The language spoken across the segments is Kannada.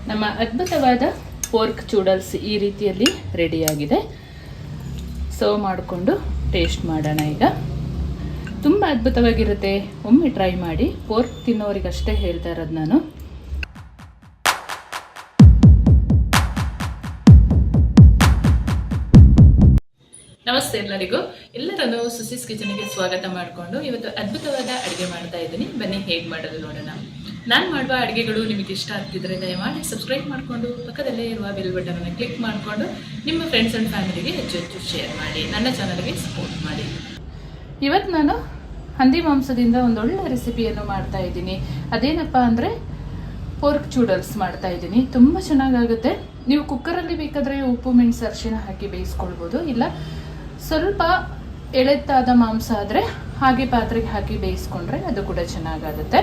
ನಮ್ಮ ಅದ್ಭುತವಾದ ಪೋರ್ಕ್ ಚೂಡಲ್ಸ್ ಈ ರೀತಿಯಲ್ಲಿ ರೆಡಿಯಾಗಿದೆ. ಸರ್ವ್ ಮಾಡಿಕೊಂಡು ಟೇಸ್ಟ್ ಮಾಡೋಣ. ಈಗ ತುಂಬ ಅದ್ಭುತವಾಗಿರುತ್ತೆ, ಒಮ್ಮೆ ಟ್ರೈ ಮಾಡಿ. ಪೋರ್ಕ್ ತಿನ್ನೋರಿಗಷ್ಟೇ ಹೇಳ್ತಾ ಇರೋದು ನಾನು. ನಮಸ್ತೆ ಎಲ್ಲರನ್ನು ಸುಸಿಸ್ ಕಿಚನ್ಗೆ ಸ್ವಾಗತ ಮಾಡಿಕೊಂಡು ಇವತ್ತು ಅದ್ಭುತವಾದ ಅಡುಗೆ ಮಾಡ್ತಾ ಇದ್ದೀನಿ. ಬನ್ನಿ ಹೇಗೆ ಮಾಡೋದು ನೋಡೋಣ. ನಾನು ಮಾಡುವ ಅಡುಗೆಗಳು ನಿಮಗೆ ಇಷ್ಟ ಆಗ್ತಿದ್ರೆ ದಯಮಾಡಿ ಸಬ್ಸ್ಕ್ರೈಬ್ ಮಾಡಿಕೊಂಡು ಪಕ್ಕದಲ್ಲೇ ಇರುವ ಬೆಲ್ ಬಟನನ್ನು ಕ್ಲಿಕ್ ಮಾಡಿಕೊಂಡು ನಿಮ್ಮ ಫ್ರೆಂಡ್ಸ್ ಆ್ಯಂಡ್ ಫ್ಯಾಮಿಲಿಗೆ ಹೆಚ್ಚು ಶೇರ್ ಮಾಡಿ, ನನ್ನ ಚಾನಲ್ಗೆ ಸಪೋರ್ಟ್ ಮಾಡಿ. ಇವತ್ತು ನಾನು ಹಂದಿ ಮಾಂಸದಿಂದ ಒಂದೊಳ್ಳೆ ರೆಸಿಪಿಯನ್ನು ಮಾಡ್ತಾ ಇದ್ದೀನಿ. ಅದೇನಪ್ಪ ಅಂದರೆ ಪೋರ್ಕ್ ಚೂಡಲ್ಸ್ ಮಾಡ್ತಾ ಇದ್ದೀನಿ. ತುಂಬ ಚೆನ್ನಾಗಾಗುತ್ತೆ. ನೀವು ಕುಕ್ಕರಲ್ಲಿ ಬೇಕಾದರೆ ಉಪ್ಪು ಮೆಣಸು ಅರಿಶಿಣ ಹಾಕಿ ಬೇಯಿಸ್ಕೊಳ್ಬೋದು, ಇಲ್ಲ ಸ್ವಲ್ಪ ಎಳೆತ್ತಾದ ಮಾಂಸ ಆದರೆ ಹಾಗೆ ಪಾತ್ರೆಗೆ ಹಾಕಿ ಬೇಯಿಸ್ಕೊಂಡ್ರೆ ಅದು ಕೂಡ ಚೆನ್ನಾಗಾಗುತ್ತೆ.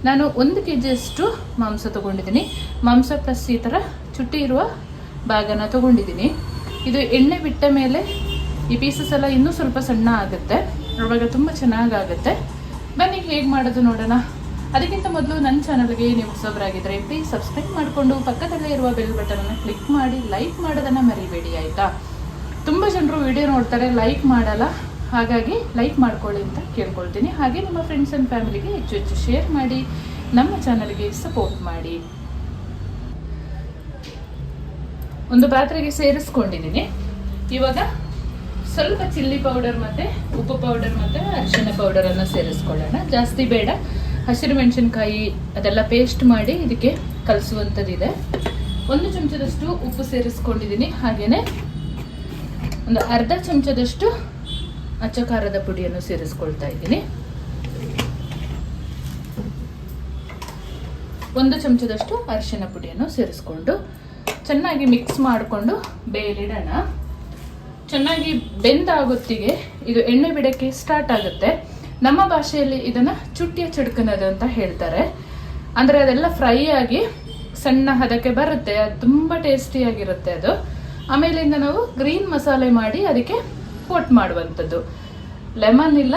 ನಾನು 1 kg ಮಾಂಸ ತೊಗೊಂಡಿದ್ದೀನಿ. ಮಾಂಸ ಪ್ಲಸ್ ಈ ಥರ ಚುಟ್ಟಿ ಇರುವ ಭಾಗನ ತೊಗೊಂಡಿದ್ದೀನಿ. ಇದು ಎಣ್ಣೆ ಬಿಟ್ಟ ಮೇಲೆ ಈ ಪೀಸಸ್ ಎಲ್ಲ ಇನ್ನೂ ಸ್ವಲ್ಪ ಸಣ್ಣ ಆಗುತ್ತೆ, ಅವಾಗ ತುಂಬ ಚೆನ್ನಾಗಾಗುತ್ತೆ. ಬನ್ನಿ ಹೇಗೆ ಮಾಡೋದು ನೋಡೋಣ. ಅದಕ್ಕಿಂತ ಮೊದಲು ನನ್ನ ಚಾನಲ್ಗೆ ನೀವು ಹೊಸಬರಾಗಿದ್ದರೆ ಪ್ಲೀಸ್ ಸಬ್ಸ್ಕ್ರೈಬ್ ಮಾಡಿಕೊಂಡು ಪಕ್ಕದಲ್ಲೇ ಇರುವ ಬೆಲ್ ಬಟನನ್ನು ಕ್ಲಿಕ್ ಮಾಡಿ ಲೈಕ್ ಮಾಡೋದನ್ನು ಮರಿಬೇಡಿ, ಆಯಿತಾ? ತುಂಬ ಜನರು ವಿಡಿಯೋ ನೋಡ್ತಾರೆ, ಲೈಕ್ ಮಾಡಲ್ಲ. ಹಾಗಾಗಿ ಲೈಕ್ ಮಾಡ್ಕೊಳ್ಳಿ ಅಂತ ಕೇಳ್ಕೊಳ್ತೀನಿ. ಹಾಗೆ ನಿಮ್ಮ ಫ್ರೆಂಡ್ಸ್ ಆ್ಯಂಡ್ ಫ್ಯಾಮಿಲಿಗೆ ಹೆಚ್ಚು ಶೇರ್ ಮಾಡಿ, ನಮ್ಮ ಚಾನಲ್ಗೆ ಸಪೋರ್ಟ್ ಮಾಡಿ. ಒಂದು ಪಾತ್ರೆಗೆ ಸೇರಿಸ್ಕೊಂಡಿದ್ದೀನಿ. ಇವಾಗ ಸ್ವಲ್ಪ ಚಿಲ್ಲಿ ಪೌಡರ್ ಮತ್ತು ಉಪ್ಪು ಪೌಡರ್ ಮತ್ತು ಅರಿಶಿಣ ಪೌಡರನ್ನು ಸೇರಿಸ್ಕೊಳ್ಳೋಣ. ಜಾಸ್ತಿ ಬೇಡ. ಹಸಿರು ಮೆಣಸಿನ್ಕಾಯಿ ಅದೆಲ್ಲ ಪೇಸ್ಟ್ ಮಾಡಿ ಇದಕ್ಕೆ ಕಲಿಸುವಂಥದ್ದಿದೆ. 1 ಚಮಚದಷ್ಟು ಉಪ್ಪು ಸೇರಿಸ್ಕೊಂಡಿದ್ದೀನಿ. ಹಾಗೆಯೇ ಒಂದು ಅರ್ಧ ಚಮಚದಷ್ಟು ಅಚ್ಚ ಖಾರದ ಪುಡಿಯನ್ನು ಸೇರಿಸ್ಕೊಳ್ತಾ ಇದ್ದೀನಿ. 1 ಚಮಚದಷ್ಟು ಅರಿಶಿನ ಪುಡಿಯನ್ನು ಸೇರಿಸ್ಕೊಂಡು ಚೆನ್ನಾಗಿ ಮಿಕ್ಸ್ ಮಾಡಿಕೊಂಡು ಬೇಲಿಡೋಣ. ಚೆನ್ನಾಗಿ ಬೆಂದಾಗೊತ್ತಿಗೆ ಇದು ಎಣ್ಣೆ ಬಿಡೋಕ್ಕೆ ಸ್ಟಾರ್ಟ್ ಆಗುತ್ತೆ. ನಮ್ಮ ಭಾಷೆಯಲ್ಲಿ ಇದನ್ನು ಚುಟ್ಟಿಯ ಚಡ್ಕನದು ಅಂತ ಹೇಳ್ತಾರೆ. ಅಂದರೆ ಅದೆಲ್ಲ ಫ್ರೈ ಆಗಿ ಸಣ್ಣ ಹದಕ್ಕೆ ಬರುತ್ತೆ, ಅದು ತುಂಬ ಟೇಸ್ಟಿಯಾಗಿರುತ್ತೆ ಅದು. ಆಮೇಲಿಂದ ನಾವು ಗ್ರೀನ್ ಮಸಾಲೆ ಮಾಡಿ ಅದಕ್ಕೆ ಕೋಟ್ ಮಾಡುವಂಥದ್ದು. ಲೆಮನ್ ಇಲ್ಲ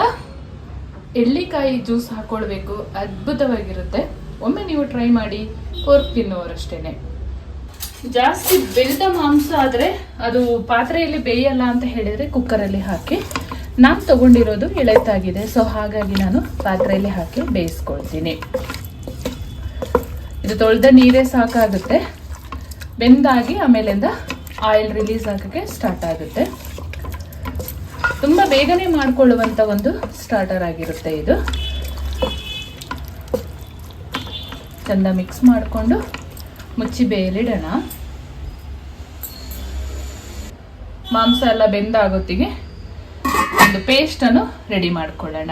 ಎಳ್ಳಿಕಾಯಿ ಜ್ಯೂಸ್ ಹಾಕೊಳ್ಬೇಕು, ಅದ್ಭುತವಾಗಿರುತ್ತೆ. ಒಮ್ಮೆ ನೀವು ಟ್ರೈ ಮಾಡಿ, ಪೋರ್ಕ್ ತಿನ್ನೋರಷ್ಟೇನೆ. ಜಾಸ್ತಿ ಬೆಳೆದ ಮಾಂಸ ಆದರೆ ಅದು ಪಾತ್ರೆಯಲ್ಲಿ ಬೇಯಲ್ಲ ಅಂತ ಹೇಳಿದರೆ ಕುಕ್ಕರಲ್ಲಿ ಹಾಕಿ. ನಾನು ತಗೊಂಡಿರೋದು ಎಳೆತಾಗಿದೆ, ಸೊ ಹಾಗಾಗಿ ನಾನು ಪಾತ್ರೆಯಲ್ಲಿ ಹಾಕಿ ಬೇಯಿಸ್ಕೊಳ್ತೀನಿ. ಇದು ತೊಳೆದ ನೀರೇ ಸಾಕಾಗುತ್ತೆ. ಬೆಂದಾಗಿ ಆಮೇಲಿಂದ ಆಯಿಲ್ ರಿಲೀಸ್ ಆಗೋಕ್ಕೆ ಸ್ಟಾರ್ಟ್ ಆಗುತ್ತೆ. ತುಂಬ ಬೇಗನೆ ಮಾಡಿಕೊಳ್ಳುವಂಥ ಒಂದು ಸ್ಟಾರ್ಟರ್ ಆಗಿರುತ್ತೆ ಇದು. ಚಂದ ಮಿಕ್ಸ್ ಮಾಡಿಕೊಂಡು ಮುಚ್ಚಿ ಬೇಯಲಿಡೋಣ. ಮಾಂಸ ಎಲ್ಲ ಬೆಂದಾಗೊತ್ತಿಗೆ ಒಂದು ಪೇಸ್ಟನ್ನು ರೆಡಿ ಮಾಡ್ಕೊಳ್ಳೋಣ.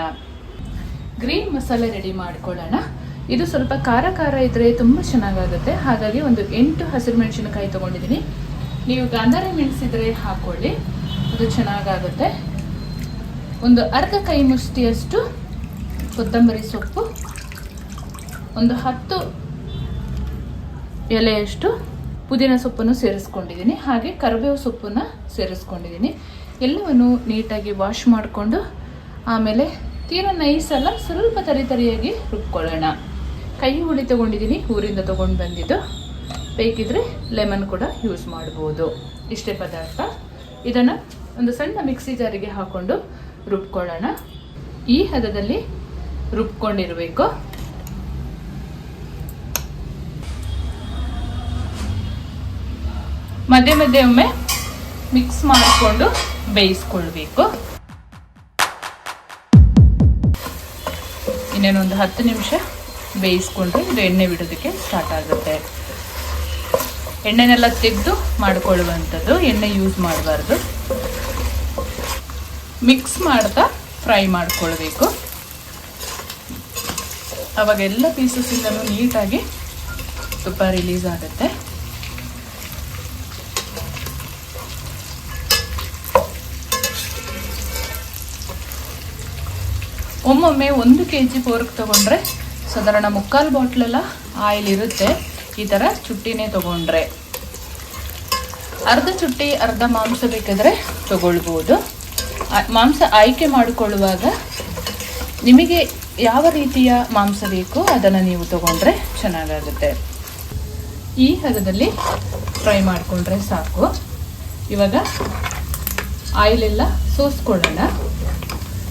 ಗ್ರೀನ್ ಮಸಾಲೆ ರೆಡಿ ಮಾಡ್ಕೊಳ್ಳೋಣ. ಇದು ಸ್ವಲ್ಪ ಖಾರ ಖಾರ ಇದ್ದರೆ ತುಂಬ ಚೆನ್ನಾಗಾಗುತ್ತೆ. ಹಾಗಾಗಿ ಒಂದು 8 ಹಸಿರು ಮೆಣಸಿನಕಾಯಿ ತೊಗೊಂಡಿದ್ದೀನಿ. ನೀವು ಗಾಂಧಾರಿ ಮೆಣಸಿದ್ರೆ ಹಾಕೊಳ್ಳಿ, ಅದು ಚೆನ್ನಾಗಾಗುತ್ತೆ. ಒಂದು ಅರ್ಧ ಕೈ ಮುಷ್ಟಿಯಷ್ಟು ಕೊತ್ತಂಬರಿ ಸೊಪ್ಪು, ಒಂದು 10 ಎಲೆಯಷ್ಟು ಪುದೀನ ಸೊಪ್ಪನ್ನು ಸೇರಿಸ್ಕೊಂಡಿದ್ದೀನಿ. ಹಾಗೆ ಕರಿಬೇವು ಸೊಪ್ಪನ್ನು ಸೇರಿಸ್ಕೊಂಡಿದ್ದೀನಿ. ಎಲ್ಲವನ್ನು ನೀಟಾಗಿ ವಾಶ್ ಮಾಡಿಕೊಂಡು ಆಮೇಲೆ ತೀರಾ ನೈಸಲ್ಲ, ಸ್ವಲ್ಪ ತರಿಯಾಗಿ ರುಬ್ಕೊಳ್ಳೋಣ. ಕೈ ಹುಳಿ ತೊಗೊಂಡಿದ್ದೀನಿ, ಊರಿಂದ ತೊಗೊಂಡು ಬಂದಿದ್ದು. ಬೇಕಿದ್ರೆ ಲೆಮನ್ ಕೂಡ ಯೂಸ್ ಮಾಡ್ಬೋದು. ಇಷ್ಟೇ ಪದಾರ್ಥ. ಇದನ್ನು ಒಂದು ಸಣ್ಣ ಮಿಕ್ಸಿ ಜಾರಿಗೆ ಹಾಕೊಂಡು ರುಬ್ಕೊಳ್ಳೋಣ. ಈ ಹದದಲ್ಲಿ ರುಬ್ಕೊಂಡಿರಬೇಕು. ಮಧ್ಯೆ ಮಧ್ಯೆ ಒಮ್ಮೆ ಮಿಕ್ಸ್ ಮಾಡಿಕೊಂಡು ಬೇಯಿಸ್ಕೊಳ್ಬೇಕು. ಇನ್ನೇನೊಂದು 10 ನಿಮಿಷ ಬೇಯಿಸ್ಕೊಂಡ್ರೆ ಇದು ಎಣ್ಣೆ ಬಿಡೋದಕ್ಕೆ ಸ್ಟಾರ್ಟ್ ಆಗುತ್ತೆ. ಎಣ್ಣೆನೆಲ್ಲ ತೆಗೆದು ಮಾಡಿಕೊಳ್ಳುವಂಥದ್ದು, ಎಣ್ಣೆ ಯೂಸ್ ಮಾಡಬಾರ್ದು. ಮಿಕ್ಸ್ ಮಾಡ್ತಾ ಫ್ರೈ ಮಾಡಿಕೊಳ್ಬೇಕು. ಅವಾಗ ಎಲ್ಲ ಪೀಸಸ್ಸಿಂದನೂ ನೀಟಾಗಿ ತುಪ್ಪ ರಿಲೀಸ್ ಆಗುತ್ತೆ. ಒಮ್ಮೊಮ್ಮೆ 1 kg ಪೋರ್ಕ್ ತೊಗೊಂಡ್ರೆ ಸಾಧಾರಣ 3/4 ಬಾಟ್ಲೆಲ್ಲ ಆಯಿಲ್ ಇರುತ್ತೆ. ಈ ಥರ ಚುಟ್ಟಿನೇ ತೊಗೊಂಡ್ರೆ ಅರ್ಧ ಚುಟ್ಟಿ ಅರ್ಧ ಮಾಂಸ ಬೇಕಾದರೆ ತೊಗೊಳ್ಬೋದು. ಮಾಂಸ ಆಯ್ಕೆ ಮಾಡಿಕೊಳ್ಳುವಾಗ ನಿಮಗೆ ಯಾವ ರೀತಿಯ ಮಾಂಸ ಬೇಕೋ ಅದನ್ನು ನೀವು ತೊಗೊಂಡ್ರೆ ಚೆನ್ನಾಗಾಗುತ್ತೆ. ಈ ಹದದಲ್ಲಿ ಫ್ರೈ ಮಾಡಿಕೊಂಡ್ರೆ ಸಾಕು. ಇವಾಗ ಆಯಿಲ್ ಎಲ್ಲ ಸೋಸ್ಕೊಳ್ಳೋಣ.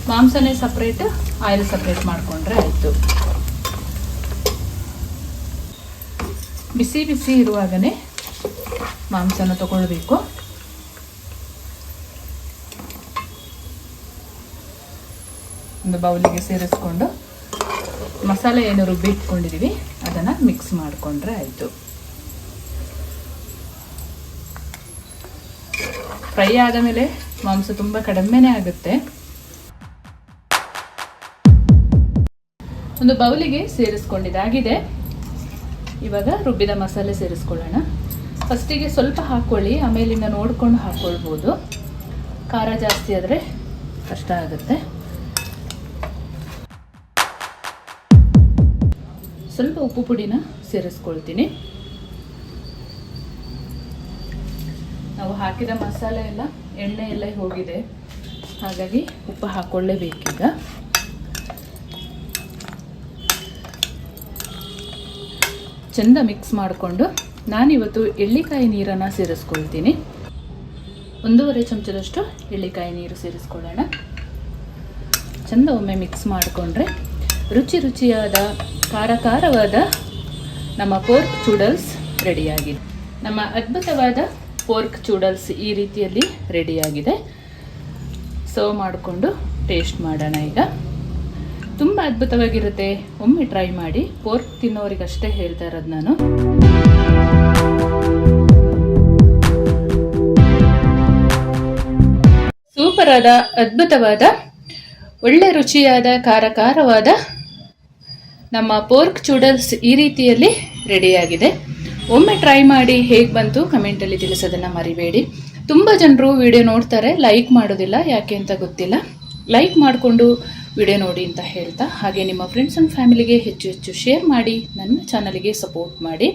ಮಾಂಸನೇ ಸಪ್ರೇಟ್, ಆಯಿಲ್ ಸಪ್ರೇಟ್ ಮಾಡಿಕೊಂಡ್ರೆ ಆಯಿತು. ಬಿಸಿ ಬಿಸಿ ಇರುವಾಗಲೇ ಮಾಂಸನ ತಗೊಳ್ಬೇಕು. ಒಂದು ಬೌಲಿಗೆ ಸೇರಿಸ್ಕೊಂಡು ಮಸಾಲೆ ಏನು ರುಬ್ಬಿ ಇಟ್ಕೊಂಡಿದ್ದೀವಿ ಅದನ್ನು ಮಿಕ್ಸ್ ಮಾಡಿಕೊಂಡ್ರೆ ಆಯಿತು. ಫ್ರೈ ಆದ ಮೇಲೆ ಮಾಂಸ ತುಂಬ ಕಡಿಮೆನೇ ಆಗುತ್ತೆ. ಒಂದು ಬೌಲಿಗೆ ಸೇರಿಸ್ಕೊಂಡಿದ್ದಾಗಿದೆ. ಇವಾಗ ರುಬ್ಬಿದ ಮಸಾಲೆ ಸೇರಿಸ್ಕೊಳ್ಳೋಣ. ಫಸ್ಟಿಗೆ ಸ್ವಲ್ಪ ಹಾಕ್ಕೊಳ್ಳಿ, ಆಮೇಲಿಂದ ನೋಡ್ಕೊಂಡು ಹಾಕ್ಕೊಳ್ಬೋದು. ಖಾರ ಜಾಸ್ತಿ ಆದರೆ ಕಷ್ಟ ಆಗುತ್ತೆ. ಸ್ವಲ್ಪ ಉಪ್ಪು ಪುಡಿನ ಸೇರಿಸ್ಕೊಳ್ತೀನಿ. ನಾವು ಹಾಕಿದ ಮಸಾಲೆ ಎಲ್ಲ ಎಣ್ಣೆ ಎಲ್ಲ ಹೋಗಿದೆ, ಹಾಗಾಗಿ ಉಪ್ಪು ಹಾಕ್ಕೊಳ್ಳೇಬೇಕೀಗ. ಚೆಂದ ಮಿಕ್ಸ್ ಮಾಡಿಕೊಂಡು ನಾನಿವತ್ತು ಎಳ್ಳಿಕಾಯಿ ನೀರನ್ನು ಸೇರಿಸ್ಕೊಳ್ತೀನಿ. 1.5 ಚಮಚದಷ್ಟು ಎಳ್ಳಿಕಾಯಿ ನೀರು ಸೇರಿಸ್ಕೊಳ್ಳೋಣ. ಚೆಂದ ಒಮ್ಮೆ ಮಿಕ್ಸ್ ಮಾಡಿಕೊಂಡ್ರೆ ರುಚಿಯಾದ ಖಾರವಾದ ನಮ್ಮ ಪೋರ್ಕ್ ಚೂಡಲ್ಸ್ ರೆಡಿಯಾಗಿದೆ. ನಮ್ಮ ಅದ್ಭುತವಾದ ಪೋರ್ಕ್ ಚೂಡಲ್ಸ್ ಈ ರೀತಿಯಲ್ಲಿ ರೆಡಿಯಾಗಿದೆ. ಸರ್ವ್ ಮಾಡಿಕೊಂಡು ಟೇಸ್ಟ್ ಮಾಡೋಣ. ಈಗ ತುಂಬ ಅದ್ಭುತವಾಗಿರುತ್ತೆ, ಒಮ್ಮೆ ಟ್ರೈ ಮಾಡಿ. ಪೋರ್ಕ್ ತಿನ್ನೋರಿಗಷ್ಟೇ ಹೇಳ್ತಾ ಇರೋದು ನಾನು. ಸೂಪರ್ ಆದ, ಅದ್ಭುತವಾದ, ಒಳ್ಳೆ ರುಚಿಯಾದ ಖಾರವಾದ ನಮ್ಮ ಪೋರ್ಕ್ ಚೂಡಲ್ಸ್ ಈ ರೀತಿಯಲ್ಲಿ ರೆಡಿಯಾಗಿದೆ. ಒಮ್ಮೆ ಟ್ರೈ ಮಾಡಿ ಹೇಗೆ ಬಂತು ಕಮೆಂಟಲ್ಲಿ ತಿಳಿಸೋದನ್ನು ಮರಿಬೇಡಿ. ತುಂಬ ಜನರು ವಿಡಿಯೋ ನೋಡ್ತಾರೆ, ಲೈಕ್ ಮಾಡೋದಿಲ್ಲ, ಯಾಕೆ ಅಂತ ಗೊತ್ತಿಲ್ಲ. ಲೈಕ್ ಮಾಡಿಕೊಂಡು ವಿಡಿಯೋ ನೋಡಿ ಅಂತ ಹೇಳ್ತಾ, ಹಾಗೆ ನಿಮ್ಮ ಫ್ರೆಂಡ್ಸ್ ಆ್ಯಂಡ್ ಫ್ಯಾಮಿಲಿಗೆ ಹೆಚ್ಚು ಶೇರ್ ಮಾಡಿ, ನನ್ನ ಚಾನಲ್ಗೆ ಸಪೋರ್ಟ್ ಮಾಡಿ.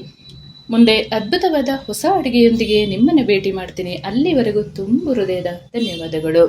ಮುಂದೆ ಅದ್ಭುತವಾದ ಹೊಸ ಅಡುಗೆಯೊಂದಿಗೆ ನಿಮ್ಮನ್ನು ಭೇಟಿ ಮಾಡ್ತೀನಿ. ಅಲ್ಲಿವರೆಗೂ ತುಂಬ ಹೃದಯದ ಧನ್ಯವಾದಗಳು.